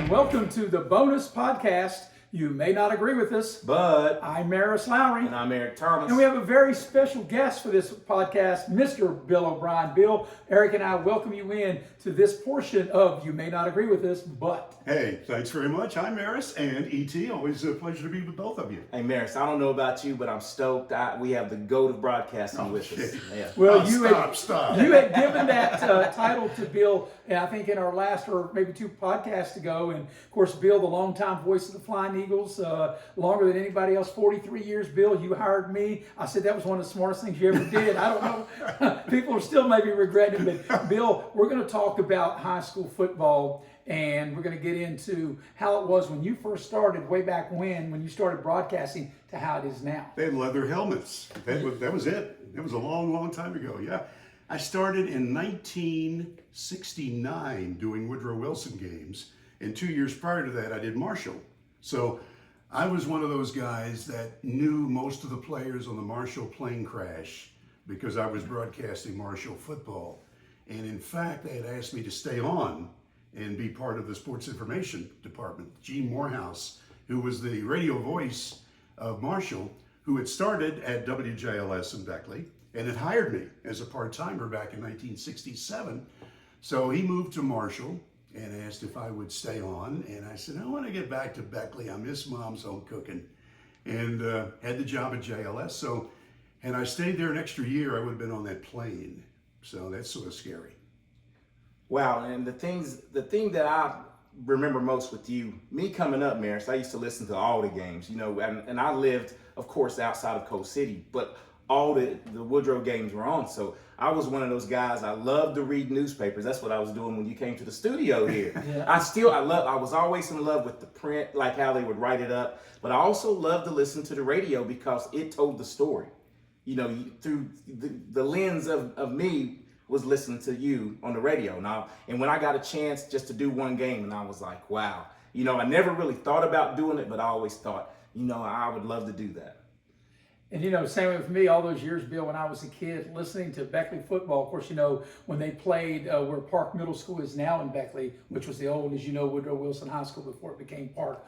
Welcome to the bonus podcast. You may not agree with us, but I'm Maris Lowery. And I'm Eric Thomas. And we have a very special guest for this podcast, Mr. Bill O'Brien. Bill, Eric and I welcome you in to this portion of You May Not Agree with Us, but... Hey, thanks very much. I'm Maris and E.T. Always a pleasure to be with both of you. Hey, Maris, I don't know about you, but I'm stoked. We have the GOAT of broadcasting with us. Yeah. Well, Stop. You had given that title to Bill, I think in our last or maybe two podcasts ago. And of course, Bill, the longtime voice of the Flying Eagles, longer than anybody else, 43 years. Bill, you hired me. I said that was one of the smartest things you ever did. I don't know. People are still maybe regretting it. But Bill, we're going to talk about high school football. And we're going to get into how it was when you first started, way back when you started broadcasting, to how it is now. They had leather helmets. That was it. It was a long, long time ago. Yeah. I started in 1969 doing Woodrow Wilson games. And 2 years prior to that, I did Marshall. So I was one of those guys that knew most of the players on the Marshall plane crash because I was broadcasting Marshall football. And in fact, they had asked me to stay on and be part of the sports information department. Gene Morehouse, who was the radio voice of Marshall, who had started at WJLS in Beckley and had hired me as a part-timer back in 1967. So he moved to Marshall and asked if I would stay on. And I said, I want to get back to Beckley. I miss Mom's home cooking. And had the job at JLS. So, and I stayed there an extra year, I would have been on that plane. So that's sort of scary. Wow, and the thing that I remember most with you, me coming up, Maris, I used to listen to all the games, and I lived, of course, outside of Coast City, but all the Woodrow games were on. So I was one of those guys. I loved to read newspapers. That's what I was doing when you came to the studio here. Yeah. I was always in love with the print, like how they would write it up, but I also loved to listen to the radio because it told the story. Through the lens of me was listening to you on the radio now. And when I got a chance just to do one game, and I was like, wow, I never really thought about doing it, but I always thought, I would love to do that. And same with me all those years, Bill, when I was a kid, listening to Beckley football. Of course, when they played where Park Middle School is now in Beckley, which was the old, as Woodrow Wilson High School before it became Park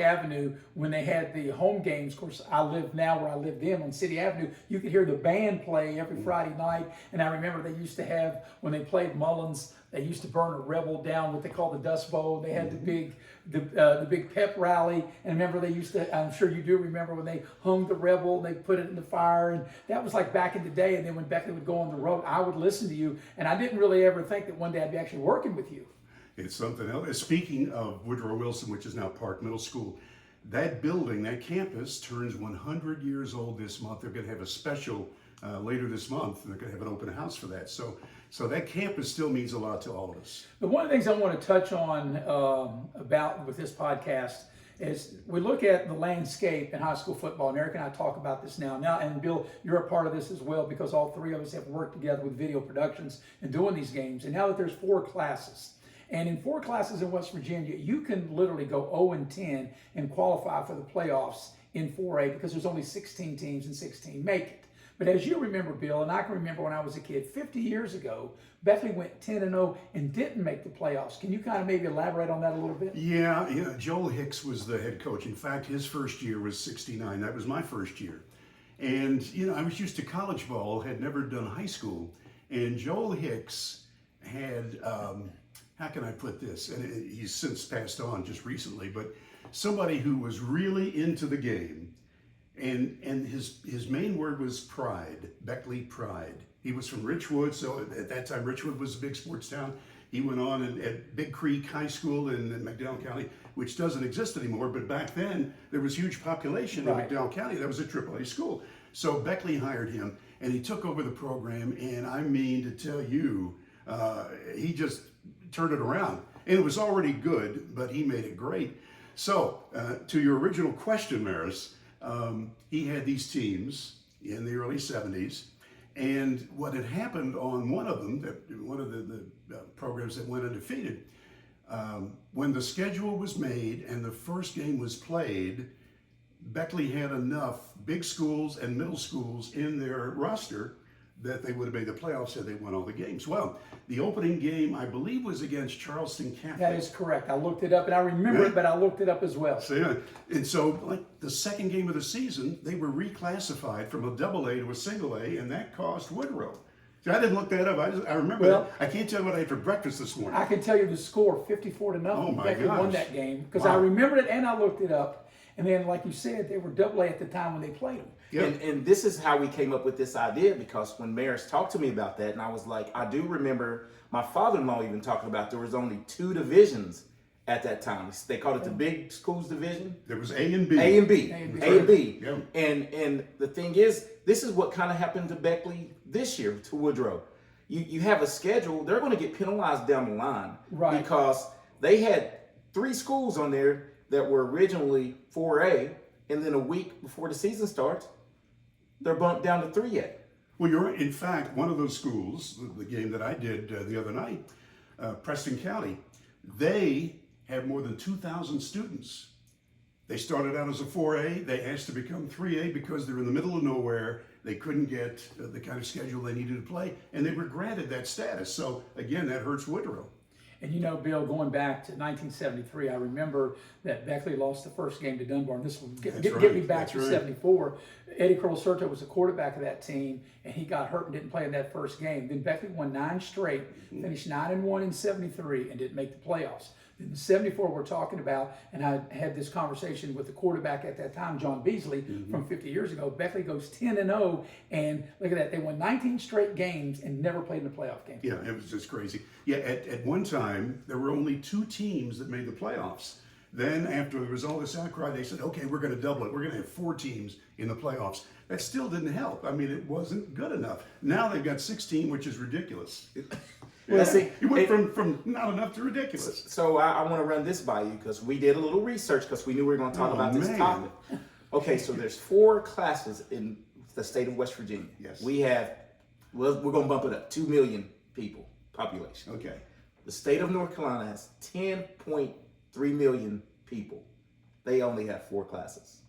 Avenue, when they had the home games. Of course, I live now where I lived then on City Avenue. You could hear the band play every Friday night. And I remember they used to have, when they played Mullins, they used to burn a rebel down, what they call the Dust Bowl. They had the big pep rally. And remember they used to, I'm sure you do remember when they hung the rebel, they put it in the fire. And that was like back in the day. And then when Beckley would go on the road, I would listen to you. And I didn't really ever think that one day I'd be actually working with you. It's something else. Speaking of Woodrow Wilson, which is now Park Middle School, that building, that campus turns 100 years old this month. They're going to have a special later this month. They're going to have an open house for that. So that campus still means a lot to all of us. But one of the things I want to touch on about with this podcast is we look at the landscape in high school football, and Eric and I talk about this now, and Bill, you're a part of this as well because all three of us have worked together with video productions and doing these games. And now that there's 4 classes, and in 4 classes in West Virginia, you can literally go 0-10 and qualify for the playoffs in 4A because there's only 16 teams and 16 make it. But as you remember, Bill, and I can remember when I was a kid, 50 years ago, Beckley went 10-0 and didn't make the playoffs. Can you kind of maybe elaborate on that a little bit? Yeah. Joel Hicks was the head coach. In fact, his first year was 69. That was my first year. And, I was used to college ball, had never done high school. And Joel Hicks had... how can I put this? And he's since passed on just recently, but somebody who was really into the game, and his main word was pride, Beckley pride. He was from Richwood, so at that time Richwood was a big sports town. He went on at Big Creek High School in McDowell County, which doesn't exist anymore, but back then there was huge population in McDowell County. That was a AAA school. So Beckley hired him, and he took over the program, and I mean to tell you, he just turned it around. And it was already good, but he made it great. So, to your original question, Maris, he had these teams in the early 70s. And what had happened on one of them, one of the programs that went undefeated, when the schedule was made and the first game was played, Beckley had enough big schools and middle schools in their roster that they would have made the playoffs had they won all the games. Well, the opening game, I believe, was against Charleston Catholic. That is correct. I looked it up, and I remember it, but I looked it up as well. So, yeah. And so, like the second game of the season, they were reclassified from a double A to a single A, and that cost Woodrow. So I didn't look that up. I remember that. I can't tell you what I had for breakfast this morning. I can tell you the score, 54-0. Oh, my Becky won gosh. that game because Wow. I remembered it and I looked it up. And then, like you said, they were double A at the time when they played them. Yeah. And this is how we came up with this idea, because when Maris talked to me about that, and I was like, I do remember my father-in-law even talking about there was only 2 divisions at that time. They called it the big schools division. There was A and B. A and B. A and B. A and B. Yeah. And the thing is, this is what kind of happened to Beckley this year, to Woodrow. You have a schedule, they're going to get penalized down the line. Right. Because they had 3 schools on there that were originally 4A, and then a week before the season starts, they're bumped down to 3A. Well, you're right. In fact, one of those schools, the game that I did the other night, Preston County, they have more than 2,000 students. They started out as a 4A. They asked to become 3A because they're in the middle of nowhere. They couldn't get the kind of schedule they needed to play, and they were granted that status. So, again, that hurts Woodrow. And you know, Bill, going back to 1973, I remember that Beckley lost the first game to Dunbar. And this will get me back That's to right. 74. Eddie Curl-Serto was the quarterback of that team, and he got hurt and didn't play in that first game. Then Beckley won 9 straight, finished 9-1 in 73, and didn't make the playoffs. In 74, we're talking about, and I had this conversation with the quarterback at that time, John Beasley, from 50 years ago. Beckley goes 10-0, and look at that. They won 19 straight games and never played in a playoff game. Yeah, it was just crazy. Yeah, at one time, there were only 2 teams that made the playoffs. Then, after there was all this outcry, they said, okay, we're going to double it. We're going to have 4 teams in the playoffs. That still didn't help. I mean, it wasn't good enough. Now they've got 16, which is ridiculous. Well, see, It went from not enough to ridiculous. So I want to run this by you, because we did a little research, because we knew we were going to talk about this man. topic. Okay, so there's 4 classes in the state of West Virginia. Yes. We have, well, we're going to bump it up, 2 million people, population. Okay. The state of North Carolina has 10.3 million people. They only have 4 classes.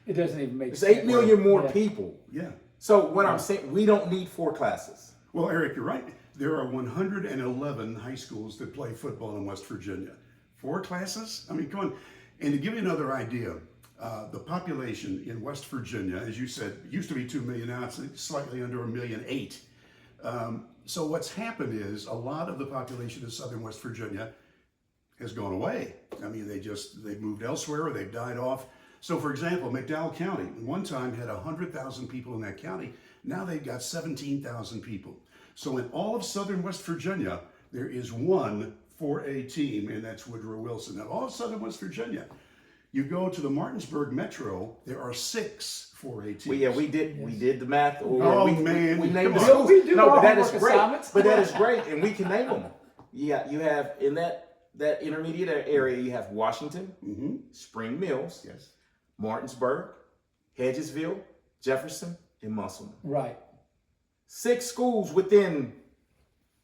It doesn't even make There's sense. 8 million more Yeah. people. Yeah. So what I'm saying, we don't need 4 classes. Well, Eric, you're right. There are 111 high schools that play football in West Virginia. 4 classes? I mean, come on. And to give you another idea, the population in West Virginia, as you said, used to be 2 million, now it's slightly under 1,800,000. So what's happened is a lot of the population of southern West Virginia has gone away. I mean, they've moved elsewhere or they've died off. So, for example, McDowell County, one time had 100,000 people in that county. Now they've got 17,000 people. So in all of southern West Virginia, there is 1 4A team, and that's Woodrow Wilson. Now, all of southern West Virginia, you go to the Martinsburg Metro, there are 6 4A teams. Well, yeah, we did the math. Oh, we man. we named the Come on. schools. We do No, our but that is homework great. assignments. But that is great, and we can name them. Yeah, you have in that intermediate area, you have Washington, Spring Mills, Yes. Martinsburg, Hedgesville, Jefferson, and Musselman. Right. 6 schools within.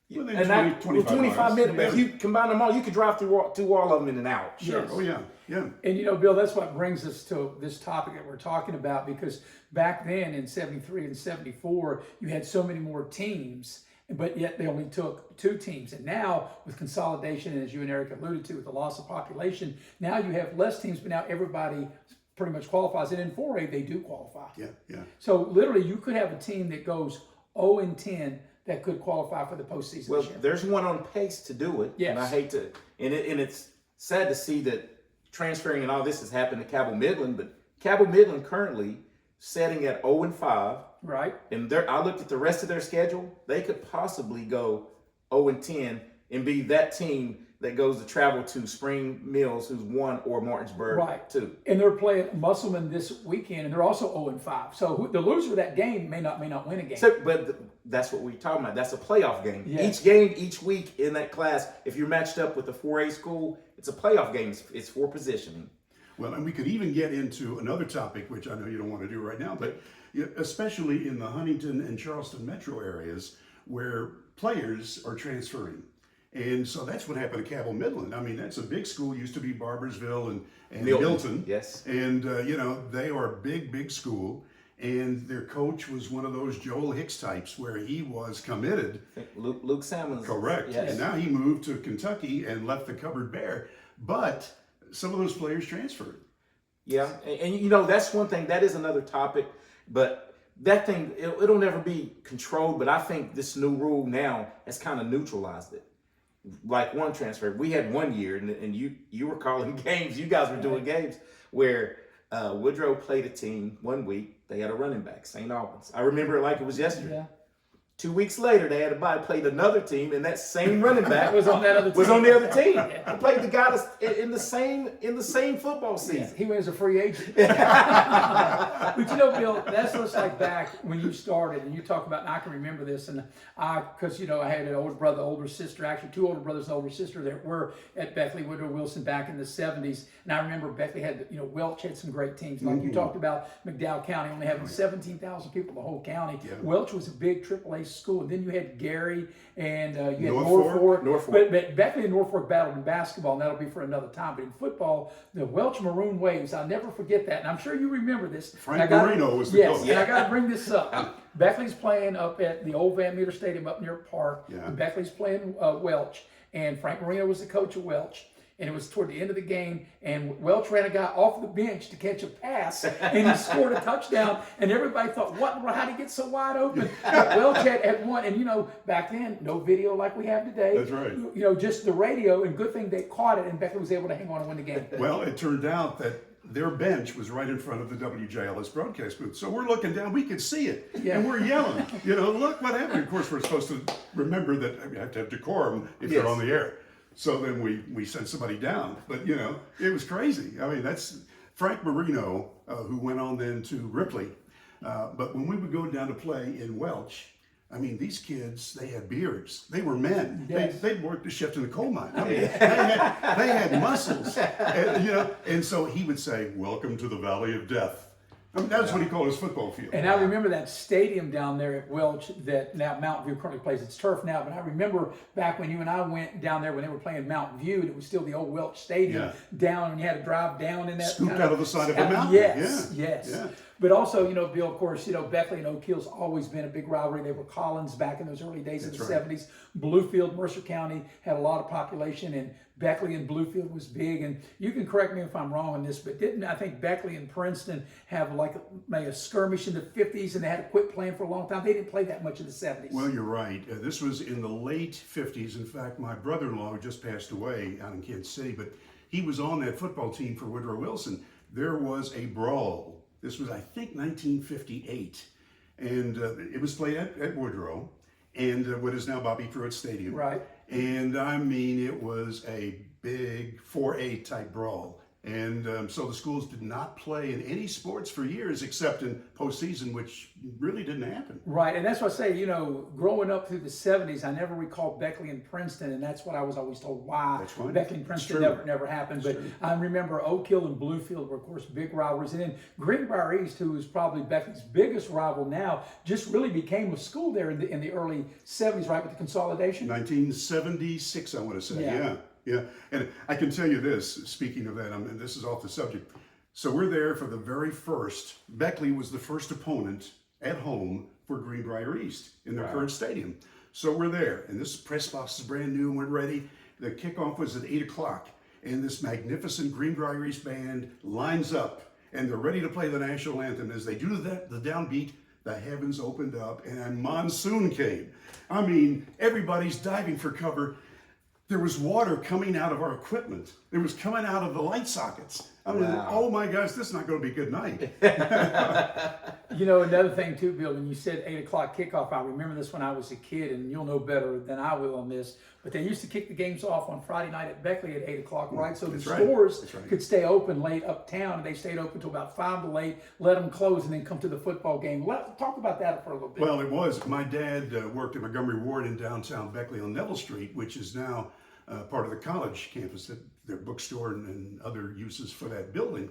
Within and 20, that, 25 minutes. miles. But if you combine them all, you could drive through all of them in an hour. Sure. Yes. Oh, yeah. Yeah. And you know, Bill, that's what brings us to this topic that we're talking about, because back then in 73 and 74, you had so many more teams, but yet they only took 2 teams. And now with consolidation, as you and Eric alluded to, with the loss of population, now you have less teams, but now everybody pretty much qualifies. And in 4A, they do qualify. Yeah. Yeah. So literally you could have a team that goes 0-10 that could qualify for the postseason Well, this year. there's one on pace to do it. Yes. And I hate to, and it's sad to see that transferring and all this has happened to Cabell Midland, but Cabell Midland currently setting at 0-5. Right. And I looked at the rest of their schedule. They could possibly go 0-10 and be that team that goes to travel to Spring Mills, who's 1, or Martinsburg, Right. 2. And they're playing Musselman this weekend, and they're also 0-5. So the loser of that game may not win a game. So, but that's what we're talking about. That's a playoff game. Yes. Each game, each week in that class, if you're matched up with a 4A school, it's a playoff game. It's for positioning. Well, and we could even get into another topic, which I know you don't want to do right now, but especially in the Huntington and Charleston metro areas where players are transferring. And so that's what happened to Cabell Midland. I mean, that's a big school, used to be Barbersville and Milton. Yes. And, they are a big, big school. And their coach was one of those Joel Hicks types where he was committed. Luke Salmons. Correct. Yes. And now he moved to Kentucky and left the cupboard bare. But some of those players transferred. Yeah, and you know, that's one thing. That is another topic, but that thing, it'll never be controlled. But I think this new rule now has kind of neutralized it. Like one transfer, we had one year, and you were calling games. You guys were doing games where Woodrow played a team one week. They had a running back, St. Albans. I remember it like it was yesterday. Yeah. 2 weeks later, they had a bye, played another team, and that same running back was on that other team. Was on the other team. He played the guy in the same football season. Yeah, he went as a free agent. But you know, Bill, that's just like back when you started, and you talk about, and I can remember this, and because you know, I had an older brother, older sister, actually 2 older brothers and older sister that were at Beckley, Woodrow Wilson back in the 70s, and I remember Beckley had, you know, Welch had some great teams, like you talked about McDowell County only having 17,000 people in the whole county. Yeah. Welch was a big AAA school, and then you had Gary, and you had Norfolk. Norfolk. But Beckley and Norfolk battled in basketball, and that'll be for another time. But in football, the Welch Maroon Waves, I'll never forget that, and I'm sure you remember this. Frank Marino was the coach. Yes, and I got to bring this up. Beckley's playing up at the old Van Meter Stadium up near Park. Yeah. And Beckley's playing Welch, and Frank Marino was the coach of Welch. And it was toward the end of the game, and Welch ran a guy off the bench to catch a pass, and he scored a touchdown. And everybody thought, "What? How did he get so wide open?" But Welch had won, and you know, back then, no video like we have today. That's right. You know, just the radio, and good thing they caught it, and Beckley was able to hang on and win the game. Well, it turned out that their bench was right in front of the WJLS broadcast booth. So we're looking down, we could see it, and we're yelling, you know, look what happened. Of course, we're supposed to remember that we have to have decorum if you're on the air. So then we sent somebody down. But, you know, it was crazy. I mean, that's Frank Marino, who went on then to Ripley. But when we would go down to play in Welch, I mean, these kids, they had beards. They were men. Yes. They'd worked the shift in the coal mine. I mean, they had muscles. And, you know, and so he would say, "Welcome to the Valley of Death." I mean, that's what he called his football field. And I remember that stadium down there at Welch that now Mountain View currently plays. It's turf now, but I remember back when you and I went down there when they were playing Mountain View, and it was still the old Welch Stadium down, and you had to drive down in that. Scooped out of the side of a mountain. Yes, Yeah. yes. Yeah. But also, you know, Bill, of course, you know, Beckley and Oak Hill's always been a big rivalry. They were Collins back in those early days of the 70s. Bluefield, Mercer County had a lot of population, and Beckley and Bluefield was big. And you can correct me if I'm wrong on this, but didn't I think Beckley and Princeton have like maybe a skirmish in the 50s, and they had to quit playing for a long time? They didn't play that much in the 70s. Well, you're right. This was in the late 50s. In fact, my brother-in-law, who just passed away out in Kansas City, but he was on that football team for Woodrow Wilson. There was a brawl. This was, I think, 1958. And it was played at Woodrow, and what is now Bobby Pruitt Stadium. Right. And I mean, it was a big 4A type brawl. And so the schools did not play in any sports for years except in postseason, which really didn't happen. Right, and that's what I say, you know, growing up through the 70s, I never recall Beckley and Princeton, and that's what I was always told why Beckley and Princeton never happened. But I remember Oak Hill and Bluefield were, of course, big rivalries. And then Greenbrier East, who is probably Beckley's biggest rival now, just really became a school there in the early 70s, right, with the consolidation? 1976, I want to say, yeah. Yeah, and I can tell you this, speaking of that, and this is off the subject. So we're there for the very first, Beckley was the first opponent at home for Greenbrier East in their current stadium. So we're there, and this press box is brand new, and we're ready. The kickoff was at 8 o'clock, and this magnificent Greenbrier East band lines up, and they're ready to play the national anthem. As they do that, the downbeat, the heavens opened up, and a monsoon came. I mean, everybody's diving for cover. There was water coming out of our equipment. It was coming out of the light sockets. I mean, oh my gosh, this is not going to be a good night. You know, another thing too, Bill, when you said 8 o'clock kickoff, I remember this when I was a kid, and you'll know better than I will on this, but they used to kick the games off on Friday night at Beckley at 8 o'clock, right? So the stores could stay open late uptown, and they stayed open till about 5 to late, let them close, and then come to the football game. Talk about that for a little bit. Well, it was. My dad worked at Montgomery Ward in downtown Beckley on Neville Street, which is now part of the college campus, their bookstore and other uses for that building.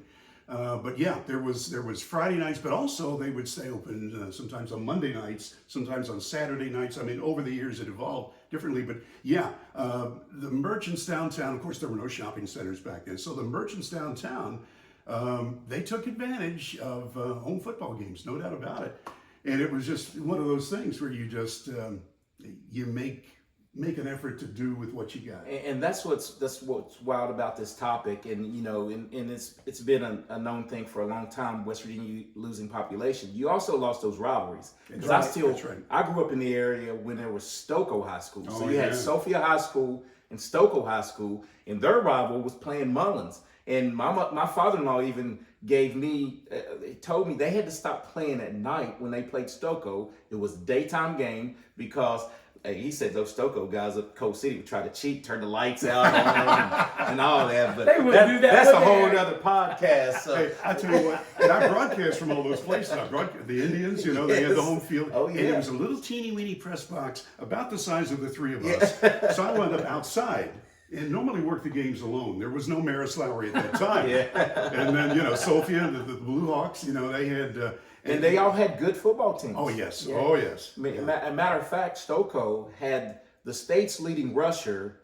But yeah, there was Friday nights, but also they would stay open sometimes on Monday nights, sometimes on Saturday nights. I mean, over the years it evolved differently, but yeah, the merchants downtown, of course there were no shopping centers back then, so the merchants downtown they took advantage of home football games, no doubt about it. And it was just one of those things where you just you make an effort to do with what you got. And that's what's wild about this topic, and and it's been a known thing for a long time. West Virginia losing population. You also lost those rivalries. Because I grew up in the area when there was Stokoe High School. So you had Sophia High School and Stokoe High School, and their rival was playing Mullins. And my father-in-law even gave me, he told me they had to stop playing at night when they played Stokoe. It was a daytime game because he said those Stokoe guys up Coal City would try to cheat, turn the lights out and all that. But they wouldn't do that. That's a whole other podcast. So. Hey, I tell you what, and I broadcast from all those places. I broadcast the Indians, they had the home field. Oh, yeah. And it was a little teeny weeny press box about the size of the three of us. So I wound up outside. And normally worked the games alone. There was no Maris Lowery at that time. And then, Sophia, the Blue Hawks, they had... and they all had good football teams. Oh, yes. Yeah. Oh, yes. Matter of fact, Stokoe had the state's leading rusher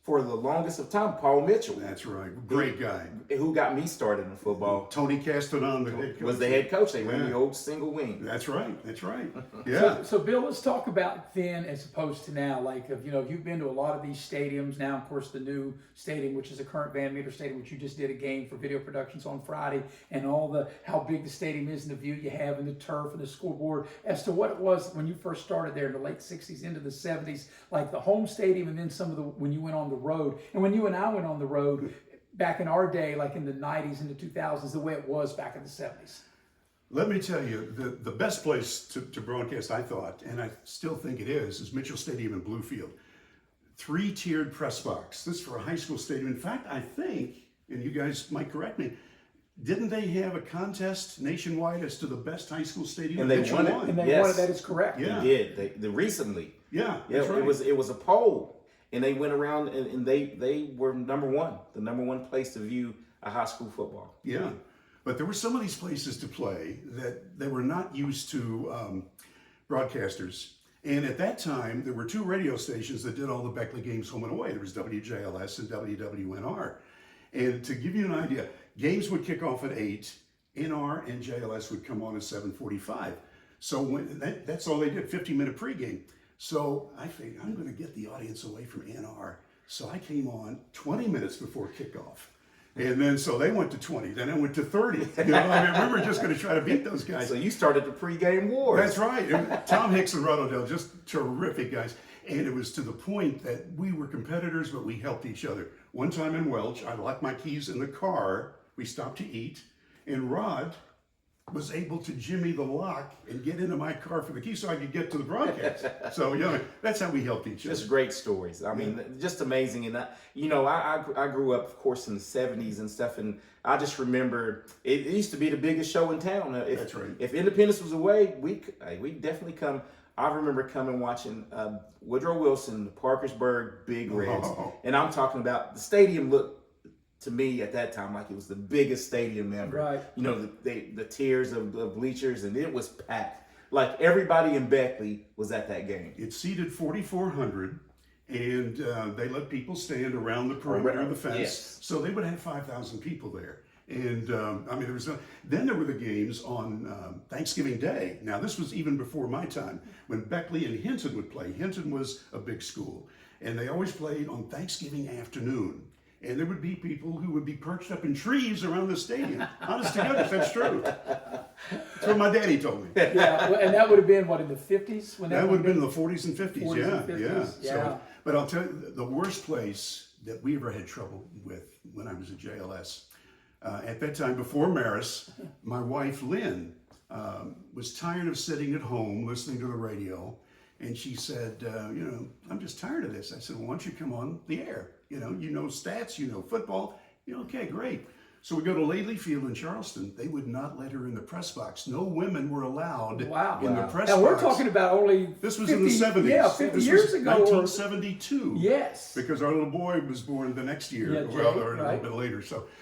for the longest of time, Paul Mitchell. That's right. Great guy. Who got me started in football. Tony Castanon, the head coach. Was the head coach. They ran the old single wing. That's right. That's right. Yeah. So Bill, let's talk about then as opposed to now. Like, you've been to a lot of these stadiums now. Of course, the new stadium, which is the current Van Meter Stadium, which you just did a game for Video Productions on Friday, and how big the stadium is and the view you have and the turf and the scoreboard. As to what it was when you first started there in the late '60s into the '70s, like the home stadium, and then when you went on the road, and when you and I went on the road. Back in our day, like in the 90s and the 2000s, the way it was back in the 70s. Let me tell you, the best place to broadcast, I thought, and I still think it is Mitchell Stadium in Bluefield. 3-tiered press box. This is for a high school stadium. In fact, I think, and you guys might correct me, didn't they have a contest nationwide as to the best high school stadium? And they won it. And they won it. That is correct. Yeah. They did. They recently. Yeah, that's right. It was a poll. And they went around and they were the number one place to view a high school football. Yeah, but there were some of these places to play that they were not used to broadcasters. And at that time, there were 2 radio stations that did all the Beckley games home and away. There was WJLS and WWNR. And to give you an idea, games would kick off at 8, NR and JLS would come on at 7:45. So that's all they did, 50-minute pregame. So I figured I'm going to get the audience away from NR. So I came on 20 minutes before kickoff. And then so they went to 20. Then I went to 30. We were just going to try to beat those guys. So you started the pregame wars. That's right. And Tom Hicks and Rod Odell, just terrific guys. And it was to the point that we were competitors, but we helped each other. One time in Welch, I locked my keys in the car. We stopped to eat. And Rod was able to jimmy the lock and get into my car for the key so I could get to the broadcast. So, that's how we helped each other. Just great stories. I mean, just amazing. And, I grew up, of course, in the 70s and stuff. And I just remember it used to be the biggest show in town. That's right. If Independence was away, we definitely come. I remember coming watching Woodrow Wilson, the Parkersburg Big Reds. Oh. And I'm talking about the stadium looked to me at that time like it was the biggest stadium ever. Right. The tiers of bleachers, and it was packed. Like everybody in Beckley was at that game. It seated 4,400, and they let people stand around the perimeter of the fence. Yes. So they would have 5,000 people there. And there was then there were the games on Thanksgiving Day. Now this was even before my time when Beckley and Hinton would play. Hinton was a big school, and they always played on Thanksgiving afternoon. And there would be people who would be perched up in trees around the stadium. Honest to goodness, that's true. That's what my daddy told me. Yeah, and that would have been what, in the 50s? When that would have been in the 40s and 50s. 40s Yeah, and 50s, yeah. yeah. So, but I'll tell you, the worst place that we ever had trouble with when I was at JLS, at that time before Maris, my wife Lynn was tired of sitting at home listening to the radio. And she said, I'm just tired of this. I said, well, why don't you come on the air? You know stats, football. Okay, great. So we go to Lately Field in Charleston. They would not let her in the press box. No women were allowed in the press box. Now we're talking about only This was 50, in the 70s. Yeah, 50 this years was ago. 1972. Yes. Because our little boy was born the next year, Yeah, or a right. little bit later.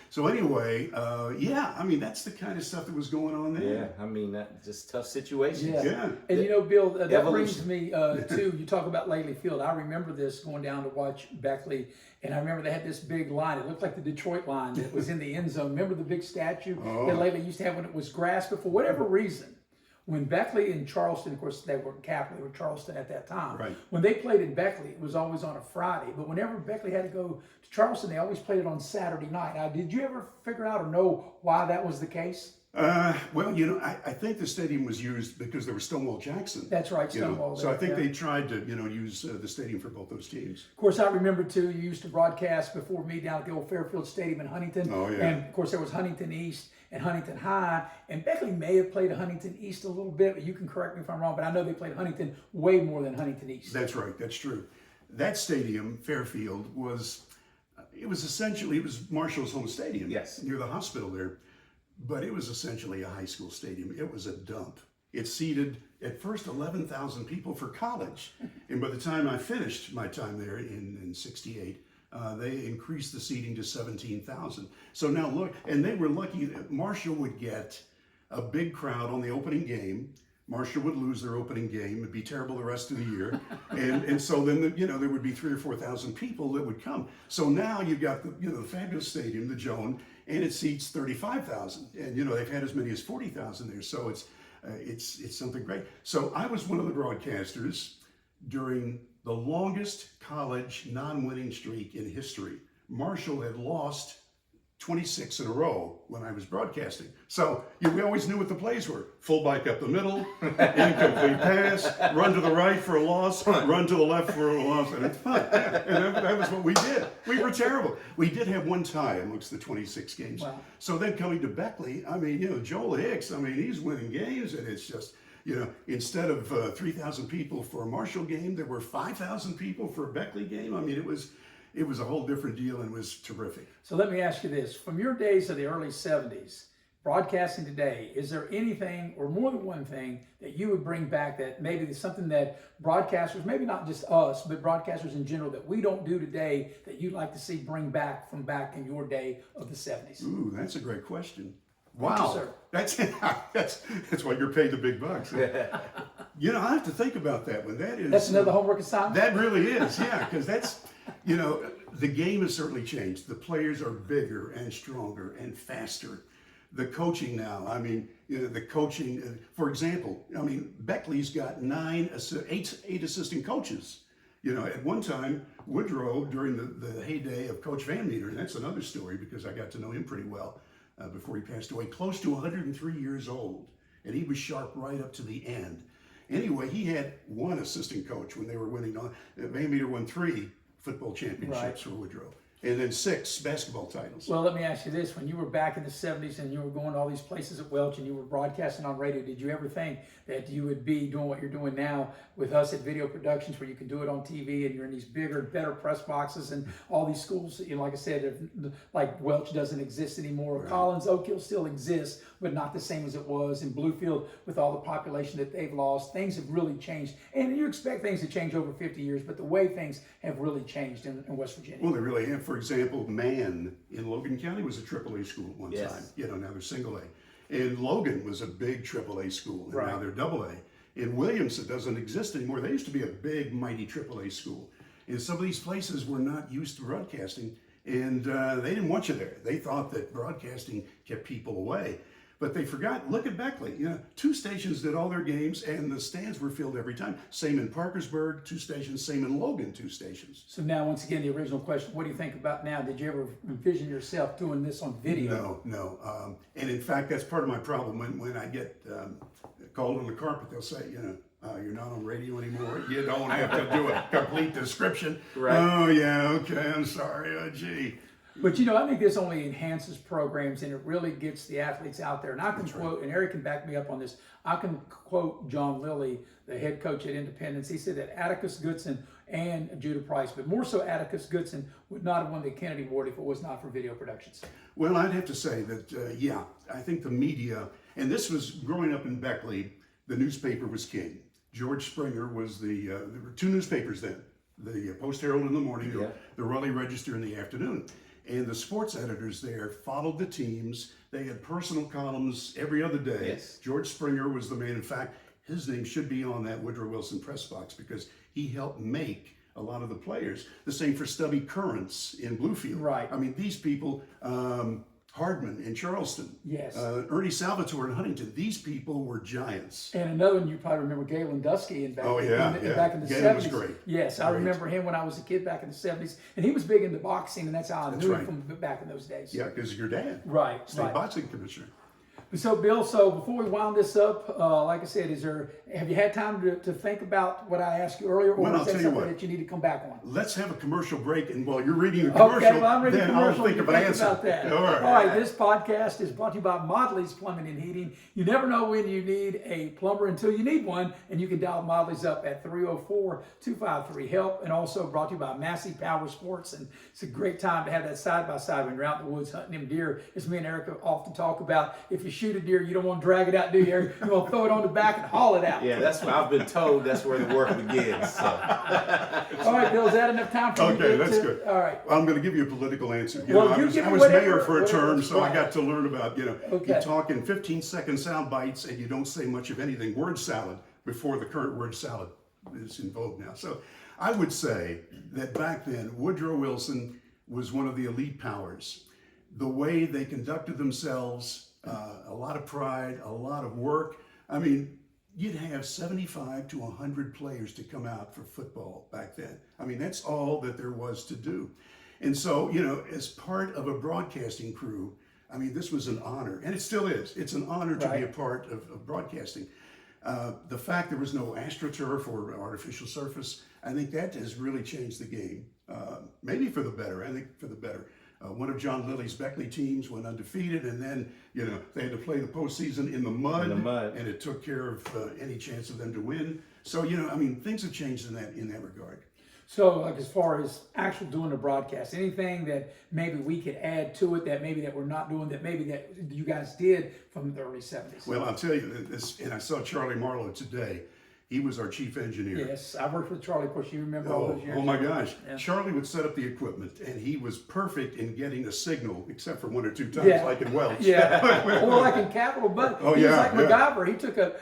So anyway, that's the kind of stuff that was going on there. Yeah, that just tough situations. Yeah. And Bill, that Evolution. brings me to, you talk about Lately Field. I remember this going down to watch Beckley And I remember they had this big line. It looked like the Detroit line that was in the end zone. Remember the big statue that Layla used to have when it was grass? But for whatever reason, when Beckley and Charleston, of course, they weren't Capital, they were Charleston at that time. Right. When they played in Beckley, it was always on a Friday. But whenever Beckley had to go to Charleston, they always played it on Saturday night. Now, did you ever figure out or know why that was the case? Well, I think the stadium was used because there was Stonewall Jackson. That's right, you know. Stonewall. So I think yeah. they tried to, use the stadium for both those teams. Of course, I remember too, you used to broadcast before me down at the old Fairfield Stadium in Huntington. Oh, yeah. And of course, there was Huntington East and Huntington High. And Beckley may have played Huntington East a little bit, but you can correct me if I'm wrong, but I know they played Huntington way more than Huntington East. That's right. That's true. That stadium, Fairfield, was essentially Marshall's home stadium. Yes. Near the hospital there. But it was essentially a high school stadium. It was a dump. It seated at first 11,000 people for college. And by the time I finished my time there in 68, they increased the seating to 17,000. So now look, and they were lucky that Marshall would get a big crowd on the opening game. Marshall would lose their opening game. It'd be terrible the rest of the year. And so then, there would be 3,000 or 4,000 people that would come. So now you've got the fabulous stadium, the Joan, and it seats 35,000. And, they've had as many as 40,000 there. So it's something great. So I was one of the broadcasters during the longest college non-winning streak in history. Marshall had lost 26 in a row when I was broadcasting. So we always knew what the plays were. Fullback up the middle, incomplete pass, run to the right for a loss, run to the left for a loss, and it's fun. And that was what we did. We were terrible. We did have one tie amongst the 26 games. Wow. So then coming to Beckley, Joel Hicks, he's winning games, and it's just, instead of 3,000 people for a Marshall game, there were 5,000 people for a Beckley game. It was a whole different deal and was terrific. So let me ask you this. From your days of the early 70s, broadcasting today, is there anything or more than one thing that you would bring back that maybe is something that broadcasters, maybe not just us, but broadcasters in general, that we don't do today that you'd like to see bring back from back in your day of the 70s? Ooh, that's a great question. Thank you, Wow. sir. That's why you're paid the big bucks. I have to think about that one. That's another homework assignment? That really is, yeah, because that's, the game has certainly changed. The players are bigger and stronger and faster. The coaching now, the coaching, for example, Beckley's got eight assistant coaches. At one time, Woodrow, during the heyday of Coach Van Meter, and that's another story because I got to know him pretty well before he passed away, close to 103 years old, and he was sharp right up to the end. Anyway, he had one assistant coach when they were winning. Van Meter won 3 football championships for Woodrow, and then 6 basketball titles. Well, let me ask you this. When you were back in the 70s and you were going to all these places at Welch and you were broadcasting on radio, did you ever think that you would be doing what you're doing now with us at Video Productions, where you can do it on TV and you're in these bigger, better press boxes and all these schools, like I said, like Welch doesn't exist anymore. Right. Collins, Oak Hill still exists, but not the same as it was. In Bluefield, with all the population that they've lost, things have really changed. And you expect things to change over 50 years, but the way things have really changed in West Virginia. Well, they really have. For example, Mann in Logan County was a AAA school at one Yes. time. Now they're single A. And Logan was a big AAA school, and Right. now they're AA. In Williams, it doesn't exist anymore. They used to be a big, mighty AAA school. And some of these places were not used to broadcasting, and they didn't want you there. They thought that broadcasting kept people away. But they forgot, look at Beckley. 2 stations did all their games, and the stands were filled every time. Same in Parkersburg, 2 stations. Same in Logan, 2 stations. So now, once again, the original question, what do you think about now? Did you ever envision yourself doing this on video? No. And in fact, that's part of my problem. When I get called on the carpet, they'll say, you're not on radio anymore. You don't have to do a complete description. Right. Oh, yeah, okay, I'm sorry. Gee. But I think this only enhances programs and it really gets the athletes out there. And I can quote, and Eric can back me up on this, I can quote John Lilly, the head coach at Independence. He said that Atticus Goodson and Judah Price, but more so Atticus Goodson, would not have won the Kennedy Award if it was not for Video Productions. Well, I'd have to say that, I think the media, and this was growing up in Beckley, the newspaper was king. George Springer was there were 2 newspapers then, the Post-Herald in the morning, the Raleigh Register in the afternoon. And the sports editors there followed the teams. They had personal columns every other day. Yes. George Springer was the man. In fact, his name should be on that Woodrow Wilson press box because he helped make a lot of the players. The same for Stubby Currents in Bluefield. Right. I mean, these people, Hardman in Charleston. Yes. Ernie Salvatore in Huntington. These people were giants. And another one you probably remember, Galen Dusky back in the Galen 70s. was great. Yes, I remember him when I was a kid back in the 70s. And he was big into boxing, and that's how I knew him from back in those days. Yeah, because your dad. Right. State boxing commissioner. So, Bill, before we wound this up, like I said, have you had time to think about what I asked you earlier, or is that something that you need to come back on? Let's have a commercial break, and while you're reading the commercial, well, I'm reading then commercial. I'll think of an answer. About that. All right. All right, this podcast is brought to you by Modley's Plumbing and Heating. You never know when you need a plumber until you need one, and you can dial Modley's up at 304-253-HELP, and also brought to you by Massey Power Sports. And it's a great time to have that side-by-side when you're out in the woods hunting them deer. As me and Erica often talk about, if you shoot a deer, you don't want to drag it out, do you, Eric? You want to throw it on the back and haul it out. Yeah, that's what I've been told. That's where the work begins. So. All right, Bill, is that enough time for you? Okay, that's good. All right. I'm going to give you a political answer. You I was mayor for a term, so I got to learn about, you talk in 15-second sound bites and you don't say much of anything. Word salad before the current word salad is in vogue now. So I would say that back then, Woodrow Wilson was one of the elite powers. The way they conducted themselves, a lot of pride, a lot of work. I mean, you'd have 75 to 100 players to come out for football back then. I mean, that's all that there was to do. And so, as part of a broadcasting crew, I mean, this was an honor, and it still is. It's an honor to be a part of broadcasting. The fact there was no AstroTurf or artificial surface, I think that has really changed the game. Maybe for the better, I think for the better. One of John Lilly's Beckley teams went undefeated, and then, they had to play the postseason in the mud. And it took care of any chance of them to win. So, things have changed in that regard. So, like, as far as actual doing the broadcast, anything that maybe we could add to it that we're not doing, that maybe that you guys did from the early 70s? Well, I'll tell you this, and I saw Charlie Marlowe today. He was our chief engineer. Yes, I worked with Charlie. Of course, you remember all those years. Oh my gosh. Yeah. Charlie would set up the equipment, and he was perfect in getting a signal, except for one or two times, like in Welch. Yeah, or like in Capitol, but he was like MacGyver. He took a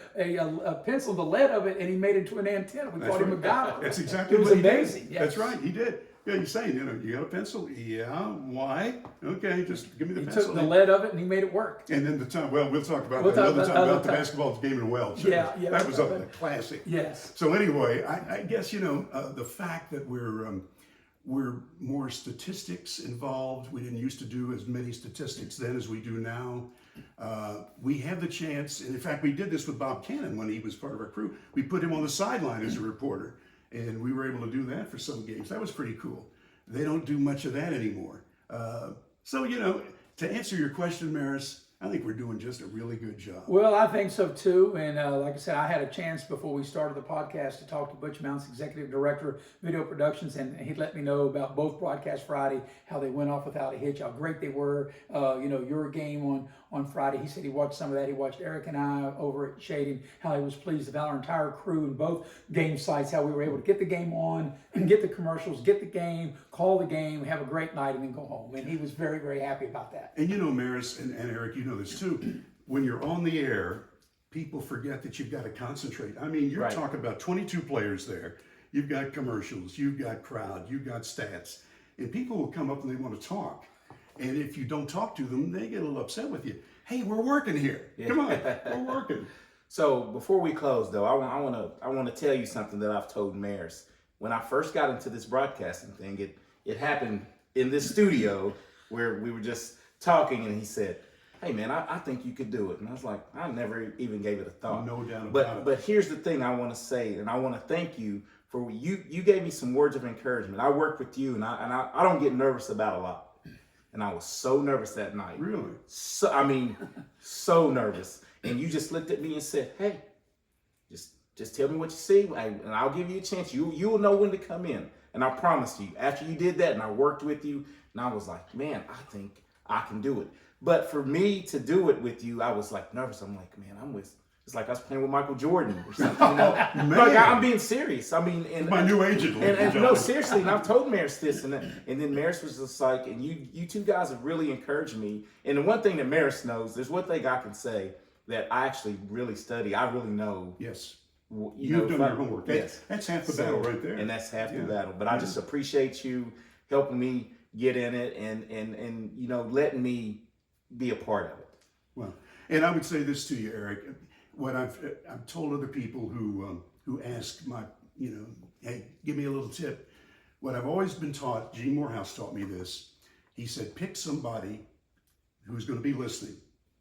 pencil, the lead of it, and he made it into an antenna. We called him MacGyver. That's exactly what he did. It was amazing. Yes. That's right, he did. Yeah, you're saying, you got a pencil? Yeah, why? Okay, just give me the pencil. He took the lead of it and he made it work. And then we'll talk about that another time about the basketball game in Welch. Yeah. That was a classic. Yes. So anyway, I guess, the fact that we're more statistics involved. We didn't used to do as many statistics then as we do now. We have the chance, and in fact, we did this with Bob Cannon when he was part of our crew. We put him on the sideline as a reporter. And we were able to do that for some games. That was pretty cool. They don't do much of that anymore. So, to answer your question, Maris, I think we're doing just a really good job. Well, I think so too. And like I said, I had a chance before we started the podcast to talk to Butch Mounts, Executive Director of Video Productions, and he let me know about both Broadcast Friday, how they went off without a hitch, how great they were. Your game on Friday. He said he watched some of that. He watched Eric and I over at Shading, how he was pleased about our entire crew in both game sites, how we were able to get the game on and get the commercials, get the game, call the game, have a great night, and then go home. And he was very, very happy about that. And Maris and Eric, you know this too. When you're on the air, people forget that you've got to concentrate. I mean, you're talking about 22 players there. You've got commercials, you've got crowd, you've got stats. And people will come up and they want to talk. And if you don't talk to them, they get a little upset with you. Hey, we're working here. Yeah. Come on, we're working. So before we close, though, I want to tell you something that I've told mayors. When I first got into this broadcasting thing, it happened in this studio where we were just talking, and he said, "Hey, man, I think you could do it." And I was like, I never even gave it a thought. No doubt about it. But here's the thing I want to say, and I want to thank you for you. You gave me some words of encouragement. I worked with you, and I don't get nervous about a lot. And I was so nervous that night. Really? So nervous. And you just looked at me and said, "Hey, just tell me what you see, and I'll give you a chance. You'll know when to come in." And I promised you, after you did that, and I worked with you, and I was like, man, I think I can do it. But for me to do it with you, I was like nervous. I'm like, man, it's like I was playing with Michael Jordan or something. Like, I'm being serious. I mean, and my new agent. And no, seriously. And I've told Maris this, and then Maris was just like, and you two guys have really encouraged me. And the one thing that Maris knows, there's one thing I can say that I actually really study. I really know. Yes. You've done your homework. That's half the battle right there. And that's half the battle. But I just appreciate you helping me get in it and letting me be a part of it. Well, and I would say this to you, Eric. What I've told other people who ask hey, give me a little tip. What I've always been taught, Gene Morehouse taught me this. He said, pick somebody who's going to be listening,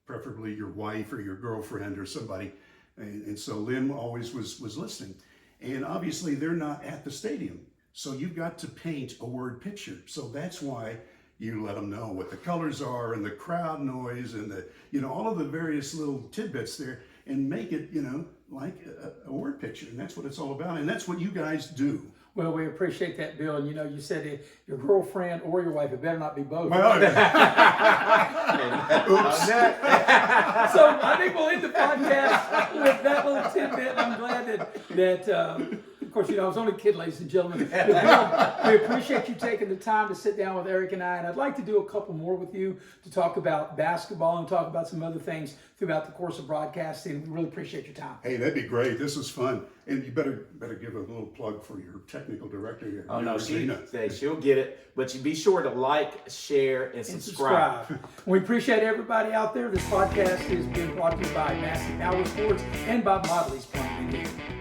preferably your wife or your girlfriend or somebody. And so Lynn always was listening. And obviously they're not at the stadium. So you've got to paint a word picture. So that's why you let them know what the colors are and the crowd noise and all of the various little tidbits there, and make it, like a word picture. And that's what it's all about. And that's what you guys do. Well, we appreciate that, Bill. And you said your girlfriend or your wife. It better not be both. Well, So I think we'll end the podcast with that little tidbit. And I'm glad that of course, I was only a kid, ladies and gentlemen. But Bill, we appreciate you taking the time to sit down with Eric and I. And I'd like to do a couple more with you to talk about basketball and talk about some other things throughout the course of broadcasting. We really appreciate your time. Hey, that'd be great. This was fun. And you better give a little plug for your technical director here. Oh, no, she'll get it. But you be sure to like, share, and subscribe. We appreciate everybody out there. This podcast is being brought to you by Massey Power Sports and by Motley's Point of View.